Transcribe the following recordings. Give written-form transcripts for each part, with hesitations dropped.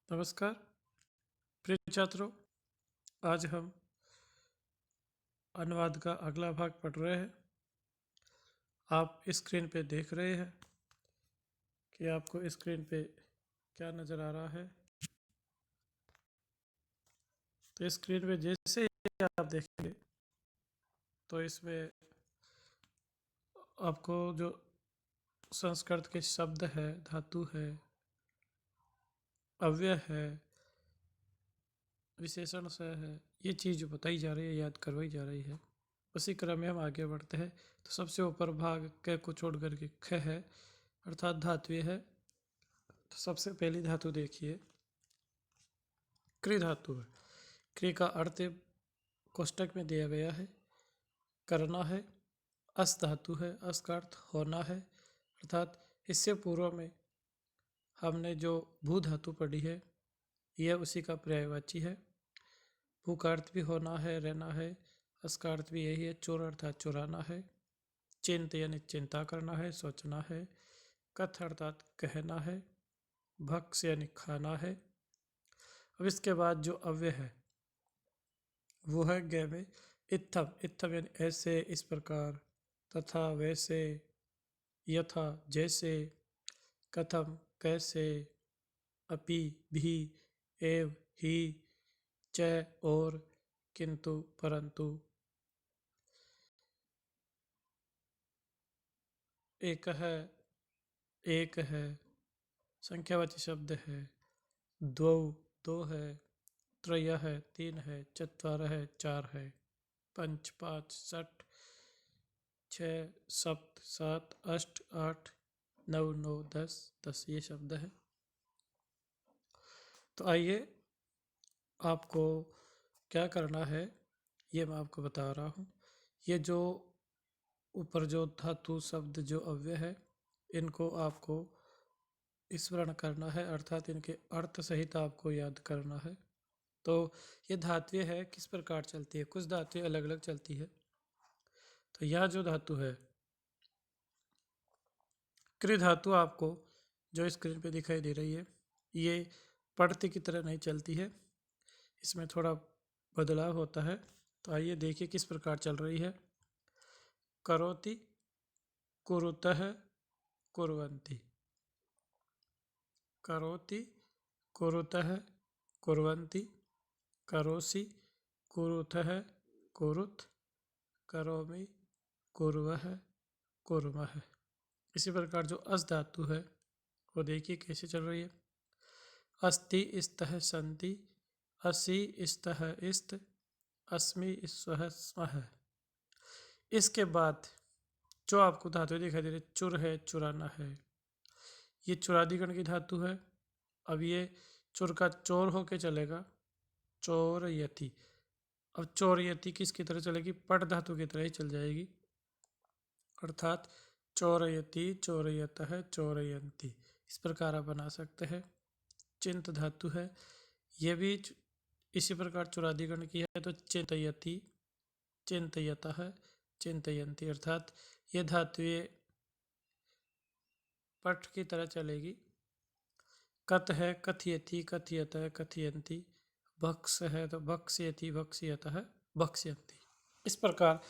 नमस्कार प्रिय छात्रों। आज हम अनुवाद का अगला भाग पढ़ रहे हैं। आप स्क्रीन पे देख रहे हैं कि आपको स्क्रीन पे क्या नज़र आ रहा है। तो स्क्रीन पे जैसे ही आप देखेंगे तो इसमें आपको जो संस्कृत के शब्द है, धातु है, अव्यय है, विशेषण से है, ये चीज़ बताई जा रही है, याद करवाई जा रही है। उसी क्रम में हम आगे बढ़ते हैं। तो सबसे ऊपर भाग क को छोड़ करके ख है, अर्थात धात्विय है। तो सबसे पहली धातु देखिए, क्रि धातु है। क्रि का अर्थ कोष्टक में दिया गया है, करना है। अस धातु है, अस का अर्थ होना है, अर्थात इससे पूर्व में हमने जो भू धातु पढ़ी है यह उसी का पर्यायवाची है। भू का अर्थ भी होना है, रहना है। अस का अर्थ भी यही है, चोर अर्थात चुराना है। चिंत यानी चिंता करना है, सोचना है। कथ अर्थात कहना है। भक्ष यानी खाना है। अब इसके बाद जो अव्यय है वो है ग में इत्थम। इत्थम यानी ऐसे, इस प्रकार, तथा, वैसे, यथा, जैसे, कथम, कैसे, अपि, भी, एव, ही, च, और, किंतु, परंतु। एक है, एक है, संख्यावाची शब्द है। द्वौ, दो है। त्रय है, तीन है। चत्वार है, चार है। पंच, पाँच। षट, छः। सप्त, सात। अष्ट, आठ। नौ, नौ। दस, दस। ये शब्द है। तो आइए आपको क्या करना है ये मैं आपको बता रहा हूँ। ये जो ऊपर जो धातु शब्द जो अव्यय है इनको आपको स्मरण करना है, अर्थात इनके अर्थ सहित आपको याद करना है। तो ये धातुएं है किस प्रकार चलती है, कुछ धातुएं अलग अलग चलती है। तो यह जो धातु है क्रि धातु आपको जो स्क्रीन पे दिखाई दे रही है ये पढ़ती की तरह नहीं चलती है, इसमें थोड़ा बदलाव होता है। तो आइए देखिए किस प्रकार चल रही है। करोति, कुरुतः, कुर्वन्ति। करोति, कुरुतः, कुर्वन्ति। करोसि, कुरुतः, कुरुत। करोमि, कुर्वः, कुर्मः। इसी प्रकार जो अस धातु है वो देखिए कैसे चल रही है। अस्ति, स्तः, सन्ति। असि, स्तः, इस्त। अस्मि, स्वः, स्मः। इसके बाद जो आपको धातु दिखाई दे रही है, चुर है, चुराना है। ये चुरादिगण की धातु है। अब ये चुर का चोर होके चलेगा, चोर यति। अब चोर यति किसकी तरह चलेगी, पट धातु की तरह ही चल जाएगी, अर्थात चोरयति, चोरयतः, चोरयन्ति। इस प्रकार आप बना सकते हैं। चिंत धातु है, ये भी इसी प्रकार चुरादिगण की है। तो चिंतयति, चिंतयतः, चिंतयन्ति, अर्थात ये धातुएं पट की तरह चलेगी। कत है, कथयति, कथयतः, कथयन्ति। भक्ष है तो भक्ष्यति, भक्ष्यतः, भक्ष्यन्ति। इस प्रकार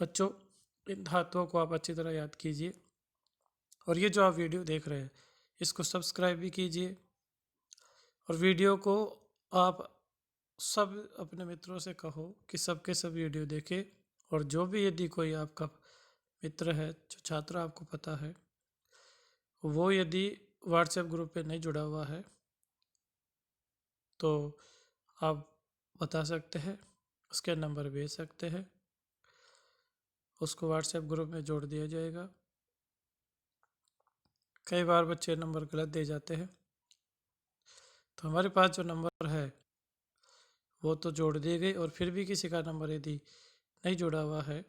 बच्चों इन धातुओं को आप अच्छी तरह याद कीजिए। और ये जो आप वीडियो देख रहे हैं इसको सब्सक्राइब भी कीजिए, और वीडियो को आप सब अपने मित्रों से कहो कि सबके सब वीडियो देखें। और जो भी यदि कोई आपका मित्र है, जो छात्र आपको पता है, वो यदि व्हाट्सएप ग्रुप पे नहीं जुड़ा हुआ है तो आप बता सकते हैं, उसके नंबर भेज सकते हैं, उसको व्हाट्सएप ग्रुप में जोड़ दिया जाएगा। कई बार बच्चे नंबर गलत दे जाते हैं, तो हमारे पास जो नंबर है वो तो जोड़ दिए गए, और फिर भी किसी का नंबर यदि नहीं जुड़ा हुआ है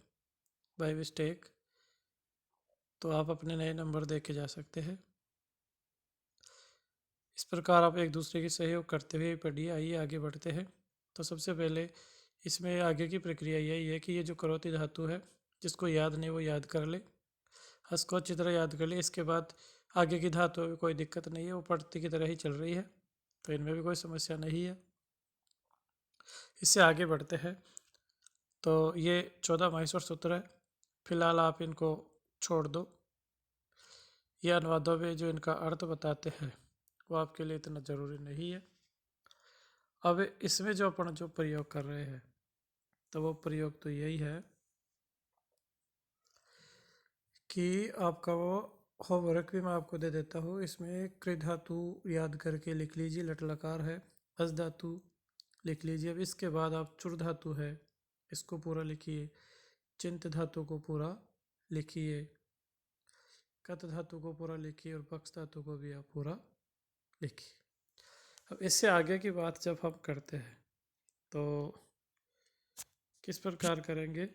बाय मिस्टेक तो आप अपने नए नंबर दे के जा सकते हैं। इस प्रकार आप एक दूसरे की सहयोग करते हुए पढ़िए। आइए आगे बढ़ते हैं। तो सबसे पहले इसमें आगे की प्रक्रिया यही है कि ये जो करोति धातु है, जिसको याद नहीं वो याद कर ले, हस को अच्छी तरह याद कर ले। इसके बाद आगे की धातुओं में कोई दिक्कत नहीं है, वो पढ़ती की तरह ही चल रही है। तो इनमें भी कोई समस्या नहीं है। इससे आगे बढ़ते हैं। तो ये 14 माहेश्वर सूत्र है, फिलहाल आप इनको छोड़ दो। ये अनुवादों में जो इनका अर्थ बताते हैं वो आपके लिए इतना ज़रूरी नहीं है। अब इसमें जो अपन जो प्रयोग कर रहे हैं तो वो प्रयोग तो यही है कि आपका वो होमवर्क भी मैं आपको दे देता हूँ। इसमें कृ धातु याद करके लिख लीजिए, लट लकार है, अस धातु लिख लीजिए। अब इसके बाद आप चुर धातु है, इसको पूरा लिखिए। चिंत धातु को पूरा लिखिए, कत धातु को पूरा लिखिए और पक्ष धातु को भी आप पूरा लिखिए। अब इससे आगे की बात जब हम करते हैं तो किस प्रकार करेंगे,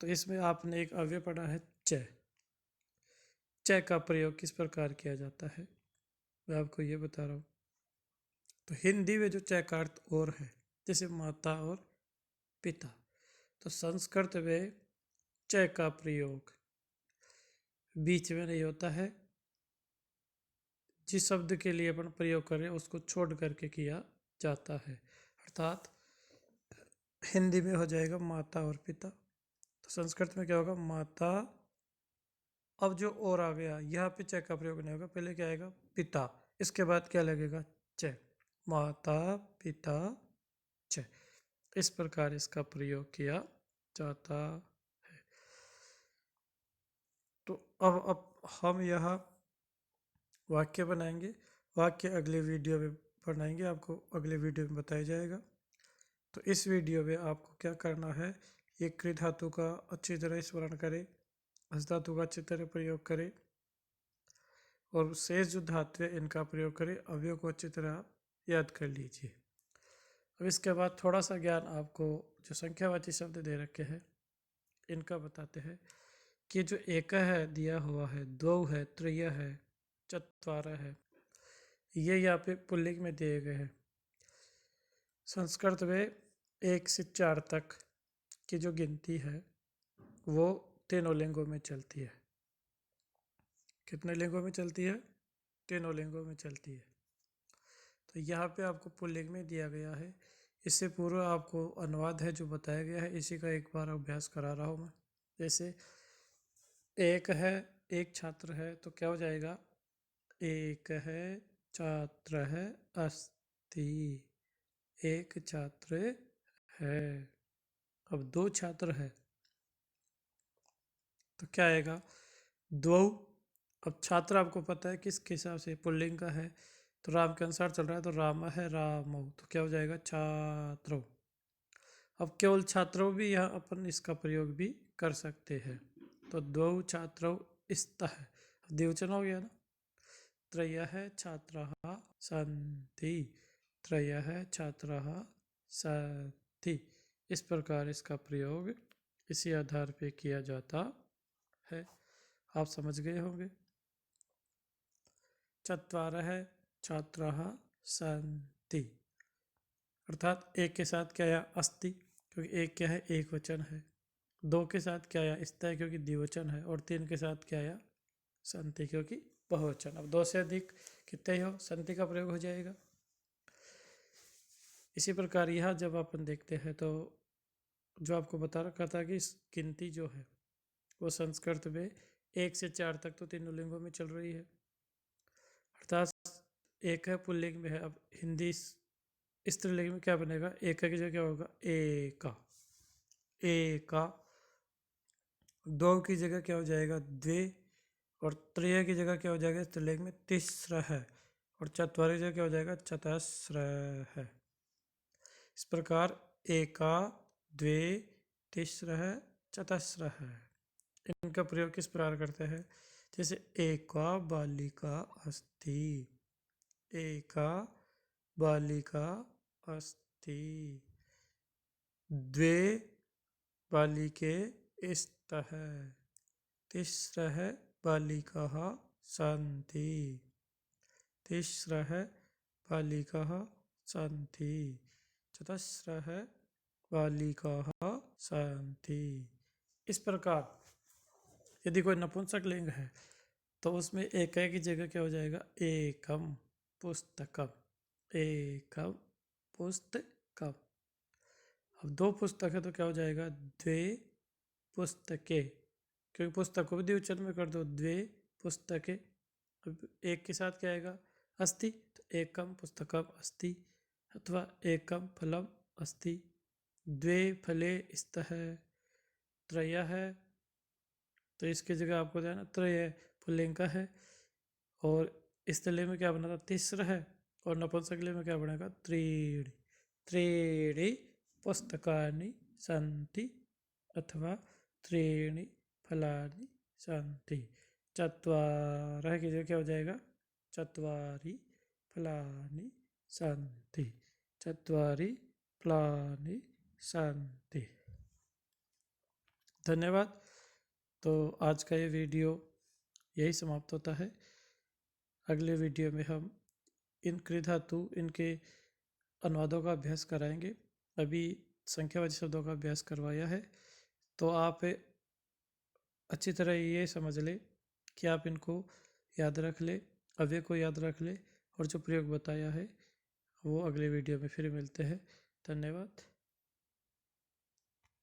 तो इसमें आपने एक अव्यय पढ़ा है च। च का प्रयोग किस प्रकार किया जाता है मैं आपको ये बता रहा हूँ। तो हिंदी में जो च का अर्थ और है, जैसे माता और पिता, तो संस्कृत में च का प्रयोग बीच में नहीं होता है। जिस शब्द के लिए अपन प्रयोग करें उसको छोड़ करके किया जाता है। अर्थात हिंदी में हो जाएगा माता और पिता, तो संस्कृत में क्या होगा, माता। अब जो और आ गया यहाँ पे च का प्रयोग नहीं होगा, पहले क्या आएगा, पिता, इसके बाद क्या लगेगा, च, माता पिता च। इस प्रकार इसका प्रयोग किया जाता है। तो अब हम यहाँ वाक्य बनाएंगे। वाक्य अगले वीडियो में बनाएंगे, आपको अगले वीडियो में बताया जाएगा। तो इस वीडियो में आपको क्या करना है, ये कृ धातु का अच्छी तरह स्मरण करें, हस धातु का अच्छी तरह प्रयोग करें और शेष जो धातु है इनका प्रयोग करें। अवयव को अच्छी तरह याद कर लीजिए। अब इसके बाद थोड़ा सा ज्ञान आपको जो संख्यावाची शब्द दे रखे हैं इनका बताते हैं कि जो एक है दिया हुआ है, दो है, त्रय है, चत्वारः है, ये यहाँ पे पुल्लिंग में दिए गए हैं। संस्कृत में 1 से 4 तक की जो गिनती है वो तीनों लिंगों में चलती है। कितने लिंगों में चलती है, तीनों लिंगों में चलती है। तो यहाँ पे आपको पुल्लिंग में दिया गया है। इससे पूर्व आपको अनुवाद है जो बताया गया है, इसी का एक बार अभ्यास करा रहा हूँ मैं। जैसे एक है, एक छात्र है, तो क्या हो जाएगा, एक है छात्र है अस्ति, एक छात्र है। अब दो छात्र है तो क्या आएगा, दो। अब छात्र आपको पता है किस हिसाब से पुल्लिंग का है, तो राम के अनुसार चल रहा है, तो राम है रामौ, तो क्या हो जाएगा, छात्रो। अब केवल छात्रों भी यहाँ अपन इसका प्रयोग भी कर सकते हैं। तो दो छात्रों स्तः, द्विवचन हो गया ना। त्रयः छात्राः सन्ति, त्रयः छात्राः सन्ति। इस प्रकार इसका प्रयोग इसी आधार पे किया जाता है। आप समझ गए होंगे। चत्वारः छात्राः सन्ति, अर्थात एक के साथ क्या आया, अस्ति, क्योंकि एक क्या है, एक वचन है। दो के साथ क्या आया, स्तः, क्योंकि द्विवचन है। और तीन के साथ क्या आया, संति, क्योंकि बहुवचन। अब दो से अधिक कितने हो, संति का प्रयोग हो जाएगा। इसी प्रकार यह जब अपन देखते हैं तो जो आपको बता रखा था कि गिनती जो है वो संस्कृत में 1 से 4 तक तो तीनों लिंगों में चल रही है। अर्थात एक है पुल्लिंग में है। अब हिंदी स्त्रीलिंग में क्या बनेगा, एक की जगह क्या होगा, एका, एका। दो की जगह क्या हो जाएगा, द्वे। और त्रय की जगह क्या हो जाएगा स्त्रीलिंग में, तिस्र है। और चतुर्थ की जगह क्या हो जाएगा, चतस्र है। इस प्रकार एका, द्वे, तिस्र है, चतस्र है। इनका प्रयोग किस प्रकार करते हैं, जैसे एका बालिका अस्ति, एका बालिका अस्ति, द्वे बालिके स्तः, तिस्रः बालिकाः सन्ति, तिस्रः बालिकाः सन्ति, चतस्रः बालिकाः सन्ति। इस प्रकार यदि कोई नपुंसक लिंग है तो उसमें एक की जगह क्या हो जाएगा, एकम पुस्तकम। एकम पुस्तकम। अब 2 पुस्तक है तो क्या हो जाएगा, द्वे पुस्तके, क्योंकि पुस्तक को भी द्विवचन में कर दो, द्वे पुस्तके। अब एक के साथ क्या आएगा, अस्ति, तो एकम पुस्तकम अस्ति, अथवा एकम फलम अस्ति, द्वे फले स्तः, त्रय है तो इसकी जगह आपको देना त्रय, पुल्लिंग का है, और स्त्रीलिंग में क्या बना था, तिस्र है, और नपुंसकलिंग में क्या बनेगा, त्रीणि, त्रीणि पुस्तकानि सन्ति, अथवा त्रीणि फलानि सन्ति। चत्वारः की जगह क्या हो जाएगा, चत्वारि फलानि सन्ति, चत्वारि फलानि सन्ति। धन्यवाद। तो आज का ये वीडियो यही समाप्त होता है। अगले वीडियो में हम इन क्रिया धातु इनके अनुवादों का अभ्यास कराएंगे। अभी संख्यावाची शब्दों का अभ्यास करवाया है, तो आप अच्छी तरह ये समझ ले कि आप इनको याद रख ले, अव्यय को याद रख ले, और जो प्रयोग बताया है वो अगले वीडियो में फिर मिलते हैं। धन्यवाद।